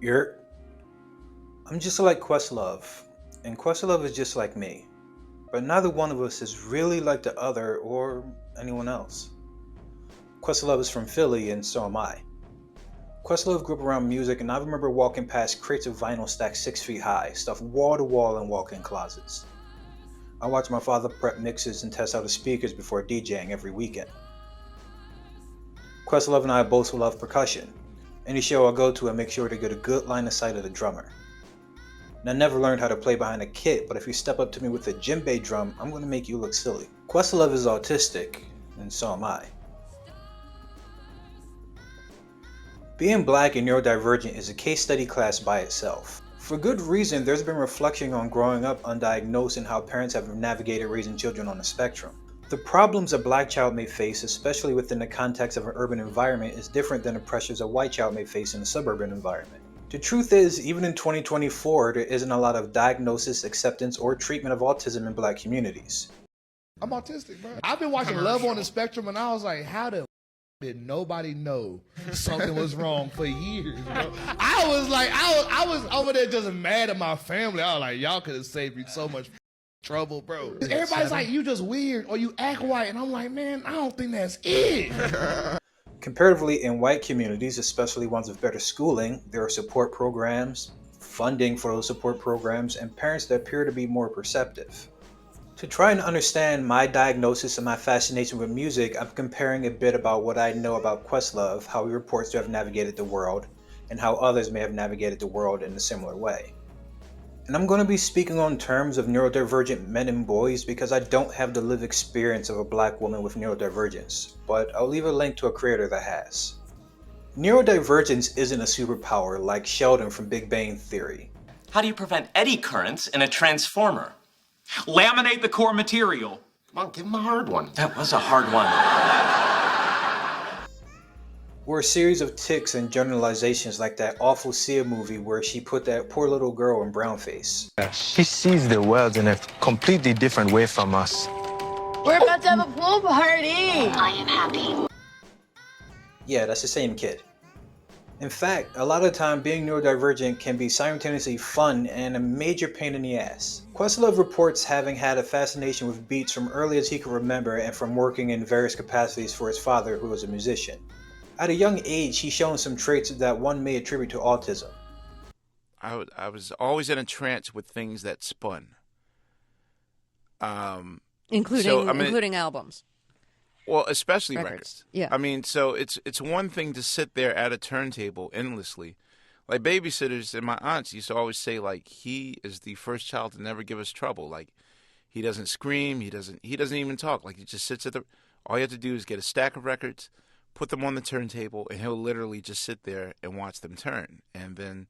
You're, I'm just like Questlove, and Questlove is just like me, but neither one of us is really like the other or anyone else. Questlove is from Philly, and so am I. Questlove grew up around music, and I remember walking past crates of vinyl stacked 6 feet high, stuffed wall to wall in walk in closets. I watched my father prep mixes and test out the speakers before DJing every weekend. Questlove and I both love percussion. Any show I go to, I make sure to get a good line of sight of the drummer. And I never learned how to play behind a kit, but if you step up to me with a djembe drum, I'm going to make you look silly. Questlove is autistic, and so am I. Being black and neurodivergent is a case study class by itself. For good reason, there's been reflection on growing up undiagnosed and how parents have navigated raising children on the spectrum. The problems a black child may face, especially within the context of an urban environment, is different than the pressures a white child may face in a suburban environment. The truth is, even in 2024, there isn't a lot of diagnosis, acceptance, or treatment of autism in black communities. I'm autistic, bro. I've been watching Love on the Spectrum, and I was like, how the did nobody know something was wrong for years, bro? I was over there just mad at my family. I was like, y'all could have saved me so much trouble, bro. Everybody's like, you just weird or you act white. And I'm like, man, I don't think that's it. Comparatively, in white communities, especially ones with better schooling, there are support programs, funding for those support programs, and parents that appear to be more perceptive. To try and understand my diagnosis and my fascination with music, I'm comparing a bit about what I know about Questlove, how he reports to have navigated the world, and how others may have navigated the world in a similar way. And I'm going to be speaking on terms of neurodivergent men and boys because I don't have the lived experience of a black woman with neurodivergence, but I'll leave a link to a creator that has. Neurodivergence isn't a superpower like Sheldon from Big Bang Theory. How do you prevent eddy currents in a transformer? Laminate the core material. Come on, give him a hard one. That was a hard one. We're a series of tics and generalizations like that awful Sia movie where she put that poor little girl in brownface. She sees the world in a completely different way from us. We're about to have a pool party. I am happy. Yeah, that's the same kid. In fact, a lot of the time being neurodivergent can be simultaneously fun and a major pain in the ass. Questlove reports having had a fascination with beats from early as he can remember and from working in various capacities for his father, who was a musician. At a young age, he's shown some traits that one may attribute to autism. I was always in a trance with things that spun. Including albums. Well, especially records. Yeah. I mean, so it's one thing to sit there at a turntable endlessly. Like babysitters and my aunts used to always say, like, he is the first child to never give us trouble. Like, he doesn't scream, he doesn't even talk. Like, he just sits all you have to do is get a stack of records, put them on the turntable, and he'll literally just sit there and watch them turn. And then,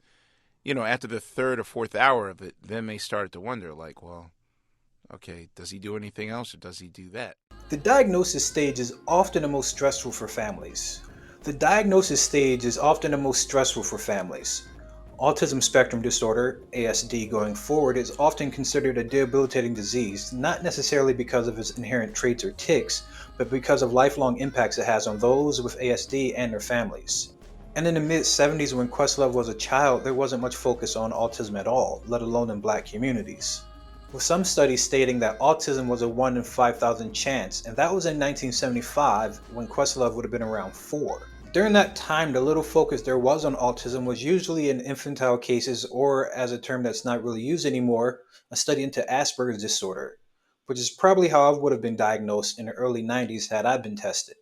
after the third or fourth hour of it, then they started to wonder, like, well, okay, does he do anything else or does he do that? The diagnosis stage is often the most stressful for families. Autism spectrum disorder, ASD going forward, is often considered a debilitating disease, not necessarily because of its inherent traits or tics, but because of lifelong impacts it has on those with ASD and their families. And in the mid-70s when Questlove was a child, there wasn't much focus on autism at all, let alone in black communities. With some studies stating that autism was a 1 in 5,000 chance, and that was in 1975 when Questlove would have been around 4. During that time, the little focus there was on autism was usually in infantile cases, or as a term that's not really used anymore, a study into Asperger's disorder, which is probably how I would have been diagnosed in the early 90s had I been tested.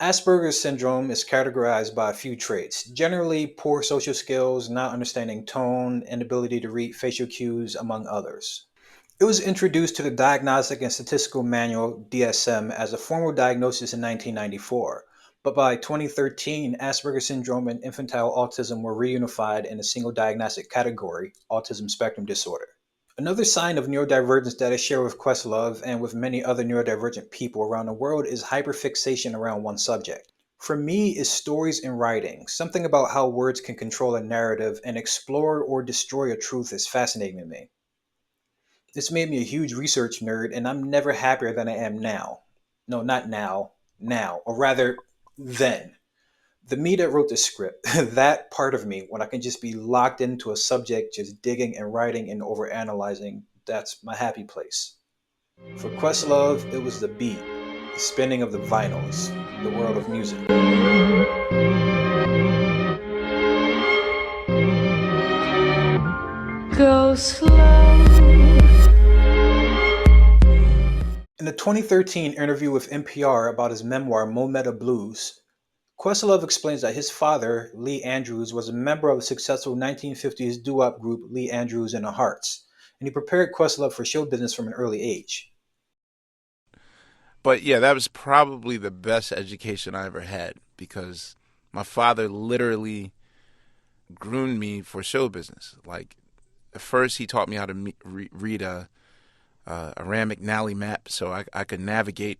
Asperger's syndrome is categorized by a few traits, generally poor social skills, not understanding tone, inability to read facial cues, among others. It was introduced to the Diagnostic and Statistical Manual, DSM, as a formal diagnosis in 1994, but by 2013, Asperger's syndrome and infantile autism were reunified in a single diagnostic category, autism spectrum disorder. Another sign of neurodivergence that I share with Questlove and with many other neurodivergent people around the world is hyperfixation around one subject. For me, is stories and writing. Something about how words can control a narrative and explore or destroy a truth is fascinating to me. This made me a huge research nerd, and I'm never happier than I am now. No, not now, or rather, then. The me that wrote the script, that part of me, when I can just be locked into a subject, just digging and writing and overanalyzing, that's my happy place. For Questlove, it was the beat, the spinning of the vinyls, the world of music. Go slow. In a 2013 interview with NPR about his memoir Mo Meta Blues, Questlove explains that his father, Lee Andrews, was a member of the successful 1950s doo-wop group Lee Andrews and the Hearts, and he prepared Questlove for show business from an early age. But yeah, that was probably the best education I ever had because my father literally groomed me for show business. Like, at first he taught me how to read a Rand McNally map so I could navigate.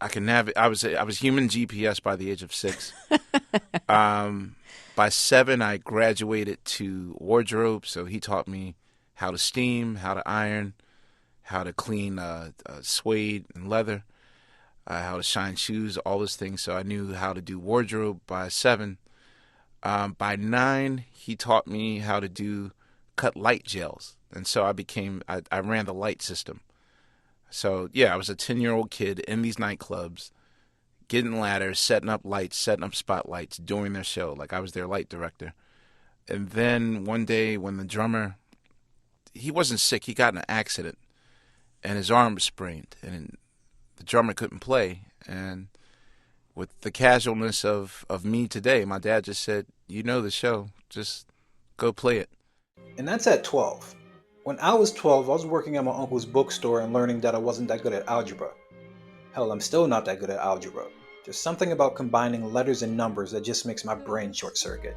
I was human GPS by the age of 6. By 7, I graduated to wardrobe, so he taught me how to steam, how to iron, how to clean suede and leather, how to shine shoes, all those things. So I knew how to do wardrobe by 7. By 9, he taught me how to cut light gels, and so I ran the light system. So, yeah, I was a 10-year-old kid in these nightclubs, getting ladders, setting up lights, setting up spotlights, doing their show. Like, I was their light director. And then one day when the drummer, he wasn't sick, he got in an accident, and his arm was sprained, and the drummer couldn't play. And with the casualness of me today, my dad just said, you know the show, just go play it. And that's at 12. When I was 12, I was working at my uncle's bookstore and learning that I wasn't that good at algebra. Hell, I'm still not that good at algebra. There's something about combining letters and numbers that just makes my brain short circuit.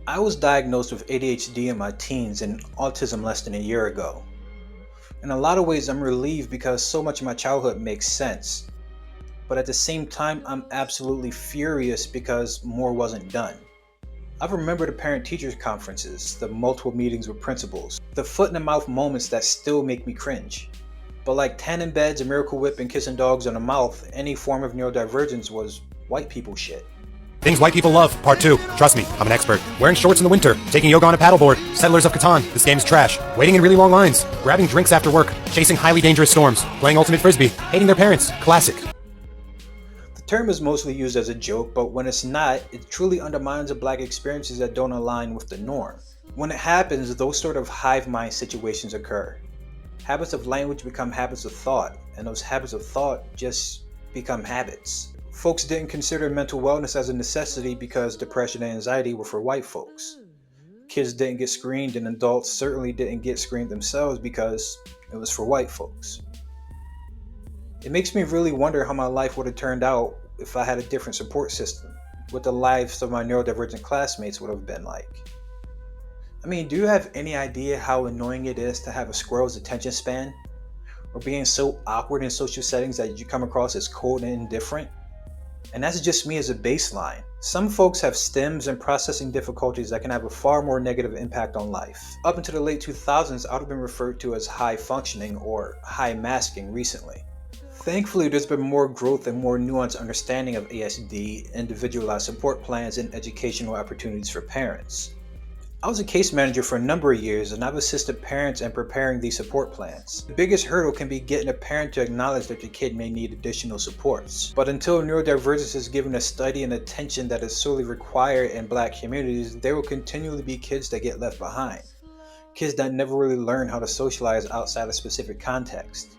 I was diagnosed with ADHD in my teens and autism less than a year ago. In a lot of ways, I'm relieved because so much of my childhood makes sense. But at the same time, I'm absolutely furious because more wasn't done. I remember the parent-teachers conferences, the multiple meetings with principals, the foot-in-the-mouth moments that still make me cringe. But like tanning beds, a miracle whip, and kissing dogs on the mouth, any form of neurodivergence was white people shit. Things white people love, part 2. Trust me, I'm an expert. Wearing shorts in the winter, taking yoga on a paddleboard, Settlers of Catan, this game's trash, waiting in really long lines, grabbing drinks after work, chasing highly dangerous storms, playing ultimate frisbee, hating their parents, classic. The term is mostly used as a joke, but when it's not, it truly undermines the black experiences that don't align with the norm. When it happens, those sort of hive mind situations occur. Habits of language become habits of thought, and those habits of thought just become habits. Folks didn't consider mental wellness as a necessity because depression and anxiety were for white folks. Kids didn't get screened, and adults certainly didn't get screened themselves because it was for white folks. It makes me really wonder how my life would have turned out if I had a different support system, what the lives of my neurodivergent classmates would have been like. I mean, do you have any idea how annoying it is to have a squirrel's attention span? Or being so awkward in social settings that you come across as cold and indifferent? And that's just me as a baseline. Some folks have stems and processing difficulties that can have a far more negative impact on life. Up until the late 2000s, I would have been referred to as high functioning or high masking recently. Thankfully, there's been more growth and more nuanced understanding of ASD, individualized support plans, and educational opportunities for parents. I was a case manager for a number of years, and I've assisted parents in preparing these support plans. The biggest hurdle can be getting a parent to acknowledge that your kid may need additional supports. But until neurodivergence is given a study and attention that is solely required in Black communities, there will continually be kids that get left behind. Kids that never really learn how to socialize outside a specific context.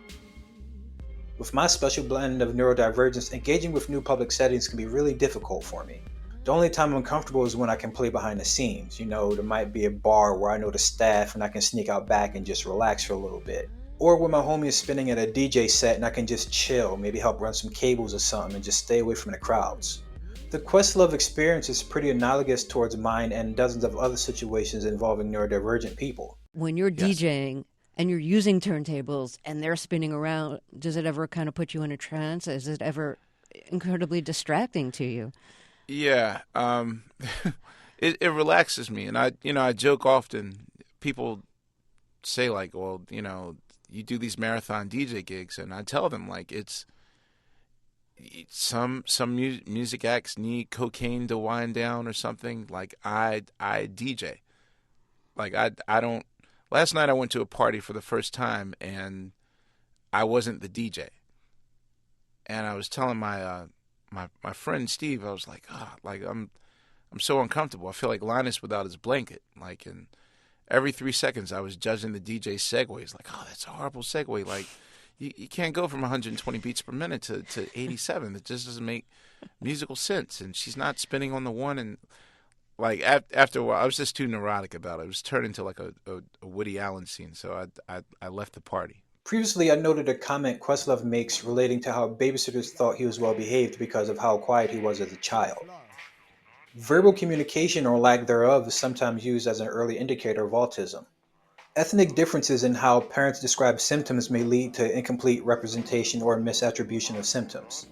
With my special blend of neurodivergence, engaging with new public settings can be really difficult for me. The only time I'm comfortable is when I can play behind the scenes. You know, there might be a bar where I know the staff and I can sneak out back and just relax for a little bit. Or when my homie is spinning at a DJ set and I can just chill, maybe help run some cables or something and just stay away from the crowds. The Questlove experience is pretty analogous towards mine and dozens of other situations involving neurodivergent people. When you're DJing and you're using turntables and they're spinning around, does it ever kind of put you in a trance? Is it ever incredibly distracting to you? Yeah, it relaxes me, and I joke often. People say like, well, you do these marathon DJ gigs, and I tell them like some music acts need cocaine to wind down or something. Like I DJ. Like I don't. Last night I went to a party for the first time and I wasn't the DJ. And I was telling my friend Steve, I was like, like I'm so uncomfortable. I feel like Linus without his blanket. Like, and every 3 seconds I was judging the DJ's segues. Like, oh, that's a horrible segue. Like, you can't go from 120 beats per minute to 87. It just doesn't make musical sense. And she's not spinning on the one. And like after a while, I was just too neurotic about it. It was turned into like a Woody Allen scene. So I left the party. Previously, I noted a comment Questlove makes relating to how babysitters thought he was well behaved because of how quiet he was as a child. Verbal communication or lack thereof is sometimes used as an early indicator of autism. Ethnic differences in how parents describe symptoms may lead to incomplete representation or misattribution of symptoms.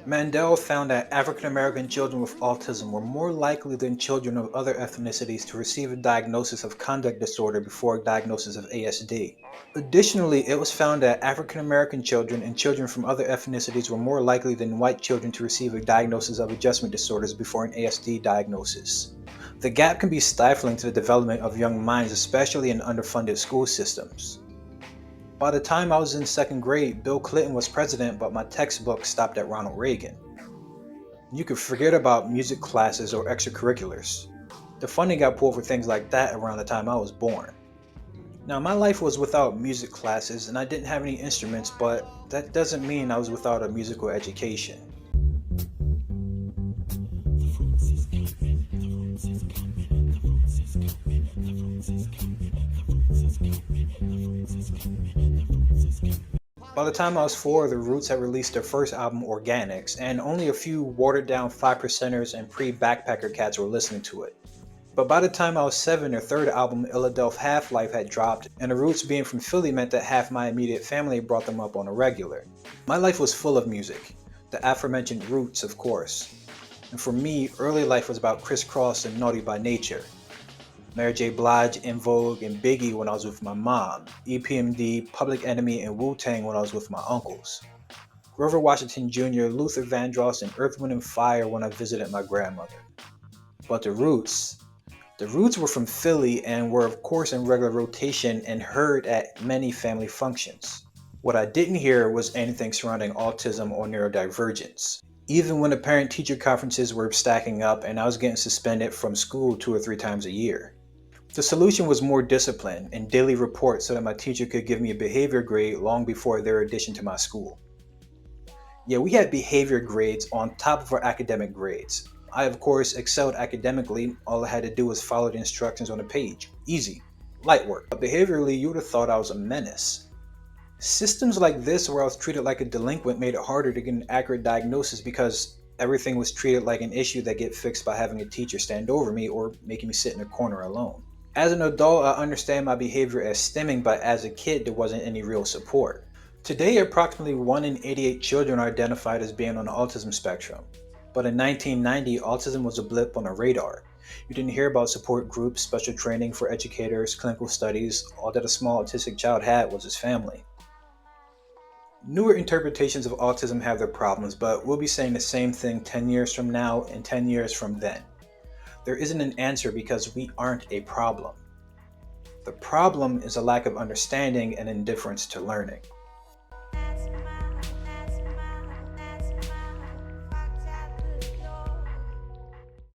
Mandel found that African American children with autism were more likely than children of other ethnicities to receive a diagnosis of conduct disorder before a diagnosis of ASD. Additionally, it was found that African American children and children from other ethnicities were more likely than white children to receive a diagnosis of adjustment disorders before an ASD diagnosis. The gap can be stifling to the development of young minds, especially in underfunded school systems. By the time I was in 2nd grade, Bill Clinton was president, but my textbook stopped at Ronald Reagan. You could forget about music classes or extracurriculars. The funding got pulled for things like that around the time I was born. Now, my life was without music classes and I didn't have any instruments, but that doesn't mean I was without a musical education. By the time I was 4, the Roots had released their first album, Organics, and only a few watered-down 5%ers and pre-Backpacker cats were listening to it. But by the time I was 7, their third album, Philadelphia Half-Life, had dropped, and the Roots being from Philly meant that half my immediate family brought them up on a regular. My life was full of music. The aforementioned Roots, of course. And for me, early life was about Criss Cross and Naughty by Nature. Mary J. Blige, In Vogue, and Biggie when I was with my mom, EPMD, Public Enemy, and Wu-Tang when I was with my uncles, Grover Washington Jr., Luther Vandross, and Earth, Wind & Fire when I visited my grandmother. But the Roots were from Philly and were of course in regular rotation and heard at many family functions. What I didn't hear was anything surrounding autism or neurodivergence, even when the parent-teacher conferences were stacking up and I was getting suspended from school 2 or 3 times a year. The solution was more discipline and daily reports so that my teacher could give me a behavior grade long before their addition to my school. Yeah, we had behavior grades on top of our academic grades. I, of course, excelled academically. All I had to do was follow the instructions on the page. Easy. Light work. But behaviorally, you would have thought I was a menace. Systems like this, where I was treated like a delinquent, made it harder to get an accurate diagnosis because everything was treated like an issue that get fixed by having a teacher stand over me or making me sit in a corner alone. As an adult, I understand my behavior as stemming, but as a kid, there wasn't any real support. Today, approximately 1 in 88 children are identified as being on the autism spectrum. But in 1990, autism was a blip on the radar. You didn't hear about support groups, special training for educators, clinical studies. All that a small autistic child had was his family. Newer interpretations of autism have their problems, but we'll be saying the same thing 10 years from now and 10 years from then. There isn't an answer because we aren't a problem. The problem is a lack of understanding and indifference to learning.